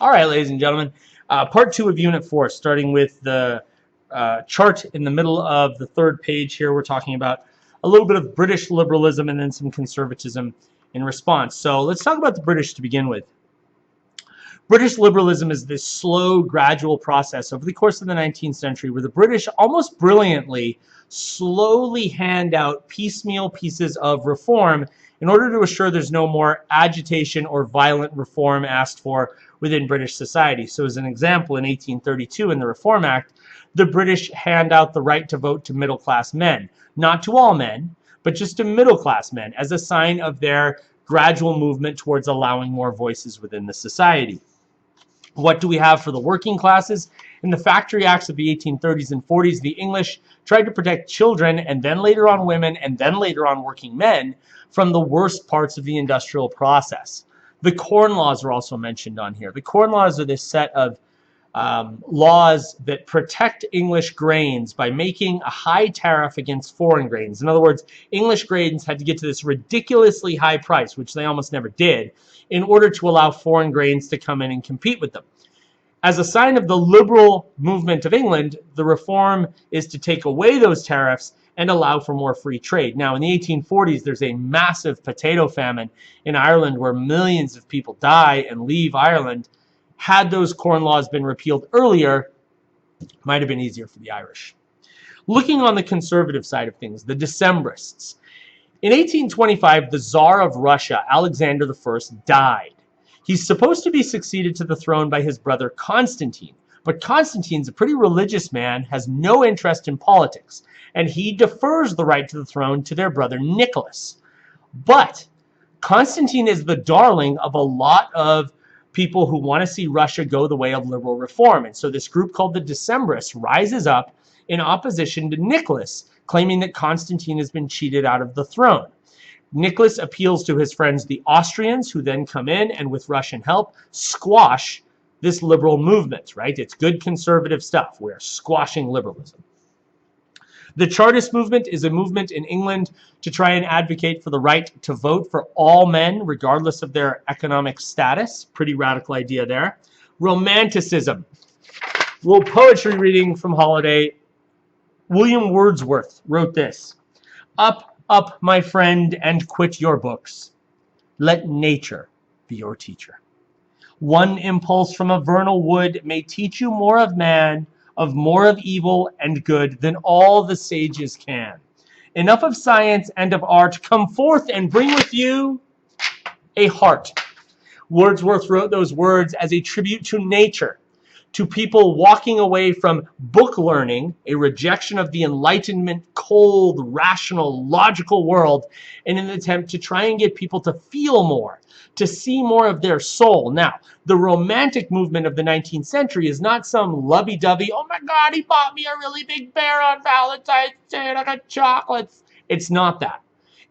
All right, ladies and gentlemen, part 2 of Unit 4, starting with the chart in the middle of the third page here. We're talking about a little bit of British liberalism and then some conservatism in response. So let's talk about the British to begin with. British liberalism is this slow, gradual process over the course of the 19th century where the British almost brilliantly slowly hand out piecemeal pieces of reform in order to assure there's no more agitation or violent reform asked for within British society. So as an example, in 1832 in the Reform Act, the British hand out the right to vote to middle-class men. Not to all men, but just to middle-class men as a sign of their gradual movement towards allowing more voices within the society. What do we have for the working classes? In the Factory Acts of the 1830s and 40s, the English tried to protect children and then later on women and then later on working men from the worst parts of the industrial process. The Corn Laws are also mentioned on here. The Corn Laws are this set of laws that protect English grains by making a high tariff against foreign grains. In other words, English grains had to get to this ridiculously high price, which they almost never did, in order to allow foreign grains to come in and compete with them. As a sign of the liberal movement of England, the reform is to take away those tariffs and allow for more free trade. Now, in the 1840s, there's a massive potato famine in Ireland where millions of people die and leave Ireland. Had those Corn Laws been repealed earlier, it might have been easier for the Irish. Looking on the conservative side of things, the Decembrists. In 1825, the Tsar of Russia, Alexander I, died. He's supposed to be succeeded to the throne by his brother Constantine, but Constantine's a pretty religious man, has no interest in politics, and he defers the right to the throne to their brother Nicholas. But Constantine is the darling of a lot of people who want to see Russia go the way of liberal reform. And so this group called the Decembrists rises up in opposition to Nicholas, claiming that Constantine has been cheated out of the throne. Nicholas appeals to his friends, the Austrians, who then come in and with Russian help squash this liberal movement, right? It's good conservative stuff. We're squashing liberalism. The Chartist movement is a movement in England to try and advocate for the right to vote for all men, regardless of their economic status. Pretty radical idea there. Romanticism. A little poetry reading from Holliday. William Wordsworth wrote this. Up, up, my friend, and quit your books. Let nature be your teacher. One impulse from a vernal wood may teach you more of man, of more of evil and good than all the sages can. Enough of science and of art. Come forth and bring with you a heart. Wordsworth wrote those words as a tribute to nature, to people walking away from book learning, a rejection of the Enlightenment, cold, rational, logical world, in an attempt to try and get people to feel more, to see more of their soul. Now, the Romantic movement of the 19th century is not some lovey-dovey, oh my God, he bought me a really big bear on Valentine's Day and I got chocolates. It's not that.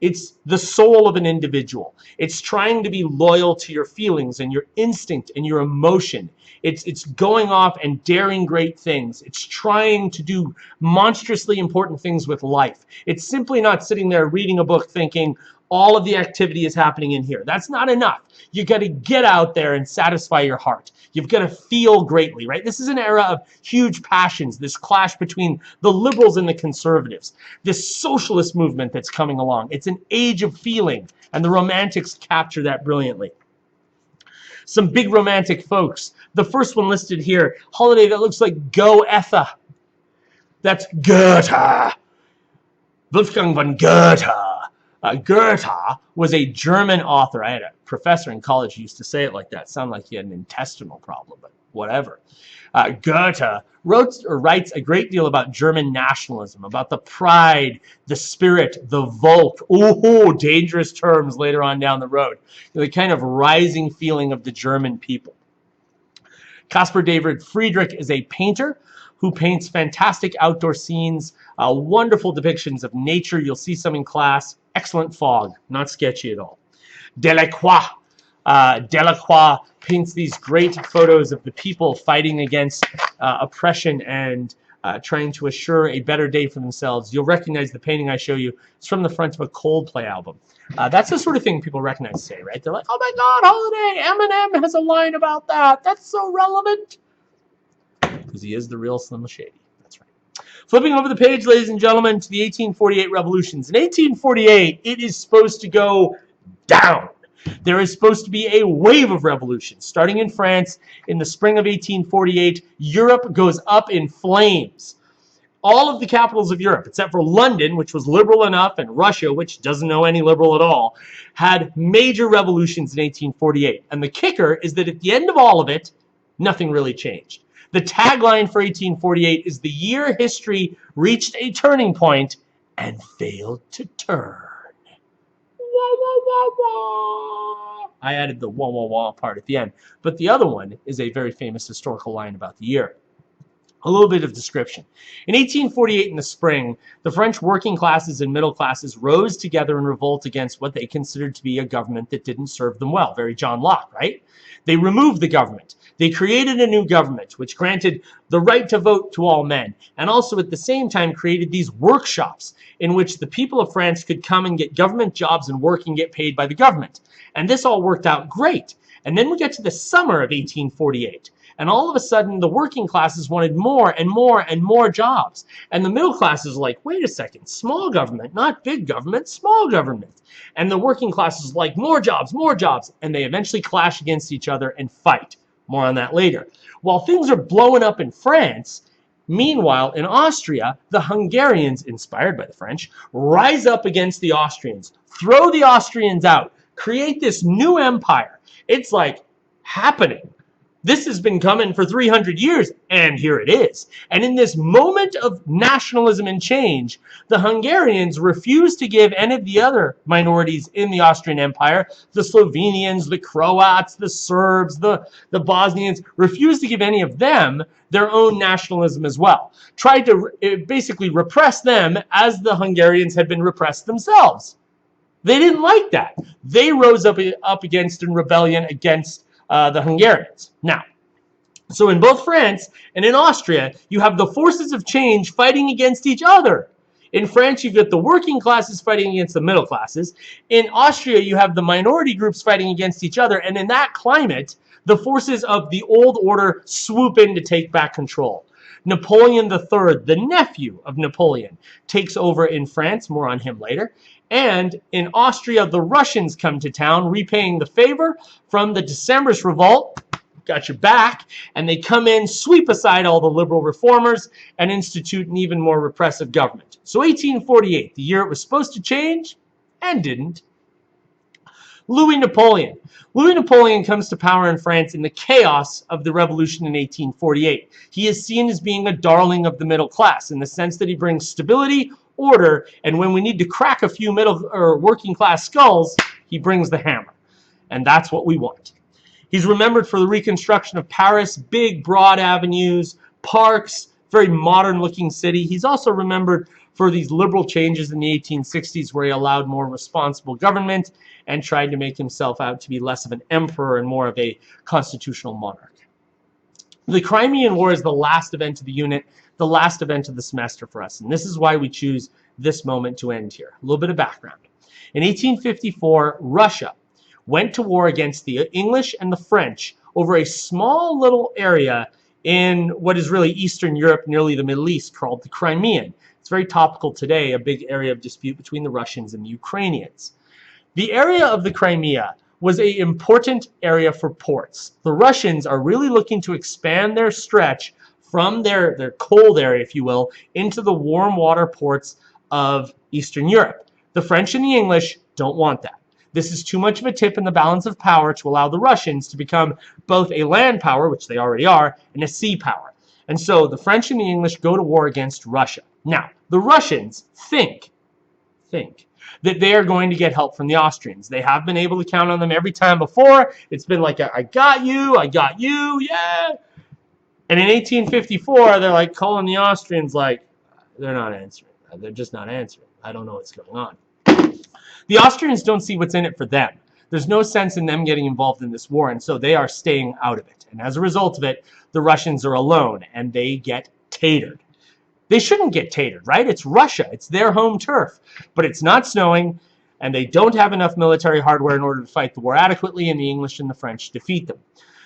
It's the soul of an individual. It's trying to be loyal to your feelings and your instinct and your emotion. It's going off and daring great things. It's trying to do monstrously important things with life. It's simply not sitting there reading a book thinking all of the activity is happening in here. That's not enough. You got to get out there and satisfy your heart. You've got to feel greatly, right? This is an era of huge passions, this clash between the liberals and the conservatives, this socialist movement that's coming along. It's an age of feeling, and the Romantics capture that brilliantly. Some big Romantic folks. The first one listed here, Holliday, that looks like Goethe. That's Goethe. Wolfgang von Goethe. Goethe was a German author. I had a professor in college who used to say it like that. Sounded like he had an intestinal problem, but whatever. Goethe writes a great deal about German nationalism, about the pride, the spirit, the Volk. Ooh, dangerous terms later on down the road. The kind of rising feeling of the German people. Caspar David Friedrich is a painter who paints fantastic outdoor scenes, wonderful depictions of nature. You'll see some in class. Excellent fog, not sketchy at all. Delacroix paints these great photos of the people fighting against oppression and trying to assure a better day for themselves. You'll recognize the painting I show you. It's from the front of a Coldplay album. That's the sort of thing people recognize today, right? They're like, oh my God, Holiday, Eminem has a line about that. That's so relevant. Because he is the real Slim Shady. That's right. Flipping over the page, ladies and gentlemen, to the 1848 revolutions. In 1848, it is supposed to go down. There is supposed to be a wave of revolutions. Starting in France in the spring of 1848, Europe goes up in flames. All of the capitals of Europe, except for London, which was liberal enough, and Russia, which doesn't know any liberal at all, had major revolutions in 1848. And the kicker is that at the end of all of it, nothing really changed. The tagline for 1848 is the year history reached a turning point and failed to turn. I added the wah wah wah part at the end. But the other one is a very famous historical line about the year. A little bit of description. In 1848 in the spring, the French working classes and middle classes rose together in revolt against what they considered to be a government that didn't serve them well. Very John Locke, right? They removed the government. They created a new government, which granted the right to vote to all men, and also at the same time created these workshops in which the people of France could come and get government jobs and work and get paid by the government. And this all worked out great. And then we get to the summer of 1848. And all of a sudden, the working classes wanted more and more and more jobs. And the middle classes are like, wait a second, small government, not big government, small government. And the working classes are like, more jobs, more jobs. And they eventually clash against each other and fight. More on that later. While things are blowing up in France, meanwhile, in Austria, the Hungarians, inspired by the French, rise up against the Austrians, throw the Austrians out, create this new empire. It's like happening. This has been coming for 300 years, and here it is. And in this moment of nationalism and change, the Hungarians refuse to give any of the other minorities in the Austrian Empire, the Slovenians, the Croats, the Serbs, the Bosnians, refused to give any of them their own nationalism as well. Tried to basically repress them as the Hungarians had been repressed themselves. They didn't like that. They rose up against in rebellion against the Hungarians. Now, so in both France and in Austria, you have the forces of change fighting against each other. In France, you've got the working classes fighting against the middle classes. In Austria, you have the minority groups fighting against each other. And in that climate, the forces of the old order swoop in to take back control. Napoleon III, the nephew of Napoleon, takes over in France. More on him later. And in Austria, the Russians come to town, repaying the favor from the Decembrist revolt. Got your back. And they come in, sweep aside all the liberal reformers, and institute an even more repressive government. So 1848, the year it was supposed to change, and didn't. Louis Napoleon. Louis Napoleon comes to power in France in the chaos of the revolution in 1848. He is seen as being a darling of the middle class in the sense that he brings stability, order, and when we need to crack a few middle or working class skulls, he brings the hammer. And that's what we want. He's remembered for the reconstruction of Paris, big broad avenues, parks, very modern looking city. He's also remembered for these liberal changes in the 1860s where he allowed more responsible government and tried to make himself out to be less of an emperor and more of a constitutional monarch. The Crimean War is the last event of the unit, the last event of the semester for us. And this is why we choose this moment to end here. A little bit of background. In 1854, Russia went to war against the English and the French over a small little area in what is really Eastern Europe, nearly the Middle East, called the Crimean. It's very topical today, a big area of dispute between the Russians and the Ukrainians. The area of the Crimea was an important area for ports. The Russians are really looking to expand their stretch from their cold area, if you will, into the warm water ports of Eastern Europe. The French and the English don't want that. This is too much of a tip in the balance of power to allow the Russians to become both a land power, which they already are, and a sea power. And so the French and the English go to war against Russia. Now, the Russians think that they are going to get help from the Austrians. They have been able to count on them every time before. It's been like, I got you, yeah. And in 1854, they're like calling the Austrians like, they're not answering. They're just not answering. I don't know what's going on. The Austrians don't see what's in it for them. There's no sense in them getting involved in this war, and so they are staying out of it. And as a result of it, the Russians are alone, and they get tatered. They shouldn't get tatered, right? It's Russia. It's their home turf. But it's not snowing, and they don't have enough military hardware in order to fight the war adequately, and the English and the French defeat them.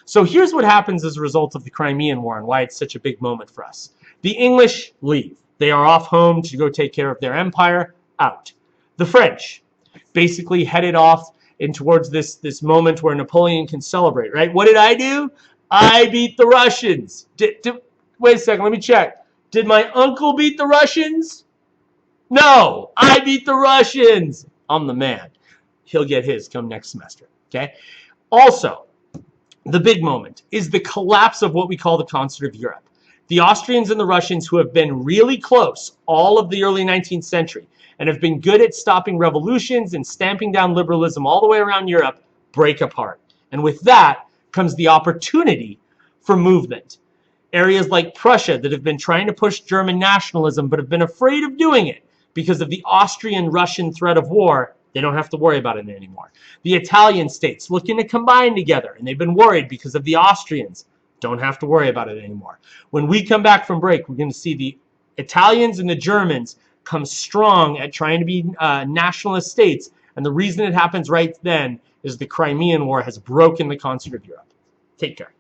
So here's what happens as a result of the Crimean War and why it's such a big moment for us. The English leave. They are off home to go take care of their empire. Out. The French basically headed off in towards this moment where Napoleon can celebrate, right? What did I do? I beat the Russians. Wait a second, let me check. Did my uncle beat the Russians? No, I beat the Russians. I'm the man. He'll get his come next semester, okay? Also, the big moment is the collapse of what we call the concert of Europe. The Austrians and the Russians, who have been really close all of the early 19th century and have been good at stopping revolutions and stamping down liberalism all the way around Europe, break apart. And with that comes the opportunity for movement. Areas like Prussia that have been trying to push German nationalism but have been afraid of doing it because of the Austrian-Russian threat of war, they don't have to worry about it anymore. The Italian states looking to combine together, and they've been worried because of the Austrians, don't have to worry about it anymore. When we come back from break, we're going to see the Italians and the Germans come strong at trying to be nationalist states, and the reason it happens right then is the Crimean War has broken the concert of Europe. Take care.